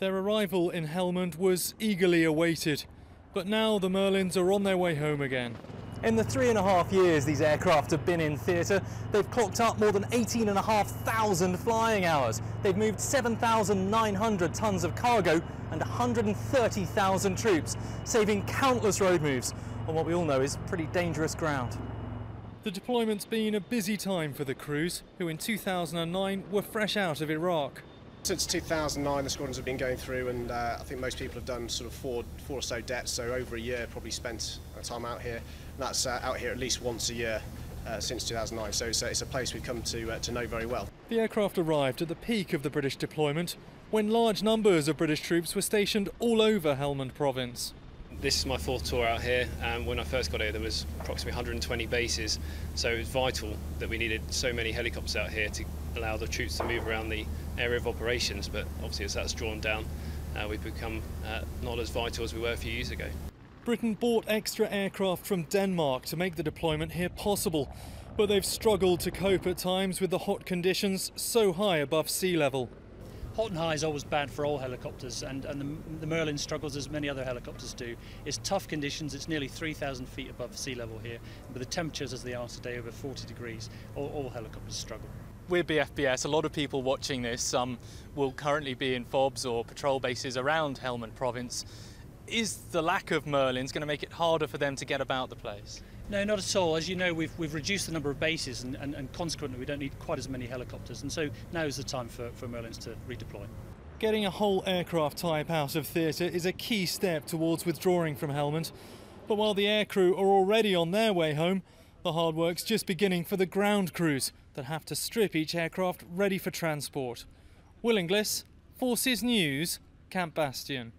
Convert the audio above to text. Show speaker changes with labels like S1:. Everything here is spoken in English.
S1: Their arrival in Helmand was eagerly awaited, but now the Merlins are on their way home again.
S2: In the 3.5 years these aircraft have been in theatre, they've clocked up more than 18,500 flying hours. They've moved 7,900 tonnes of cargo and 130,000 troops, saving countless road moves on what we all know is pretty dangerous ground.
S1: The deployment's been a busy time for the crews, who in 2009 were fresh out of Iraq.
S3: Since 2009 the squadrons have been going through, and I think most people have done sort of four or so debts, so over a year probably spent time out here. And that's out here at least once a year since 2009, so it's a place we've come to know very well.
S1: The aircraft arrived at the peak of the British deployment when large numbers of British troops were stationed all over Helmand province.
S4: This is my fourth tour out here, and when I first got here there was approximately 120 bases, so it was vital that we needed so many helicopters out here to allow the troops to move around the area of operations, but obviously as that's drawn down we've become not as vital as we were a few years ago.
S1: Britain bought extra aircraft from Denmark to make the deployment here possible, but they've struggled to cope at times with the hot conditions so high above sea level.
S5: Hot and high is always bad for all helicopters, and the Merlin struggles as many other helicopters do. It's tough conditions, it's nearly 3,000 feet above sea level here, but the temperatures as they are today, over 40 degrees, all helicopters struggle.
S6: We're BFBS. A lot of people watching this will currently be in FOBs or patrol bases around Helmand province. Is the lack of Merlins going to make it harder for them to get about the place?
S5: No, not at all. As you know, we've reduced the number of bases, and consequently we don't need quite as many helicopters, and so now is the time for Merlins to redeploy.
S1: Getting a whole aircraft type out of theatre is a key step towards withdrawing from Helmand. But while the aircrew are already on their way home, the hard work's just beginning for the ground crews that have to strip each aircraft ready for transport. Will Inglis, Forces News, Camp Bastion.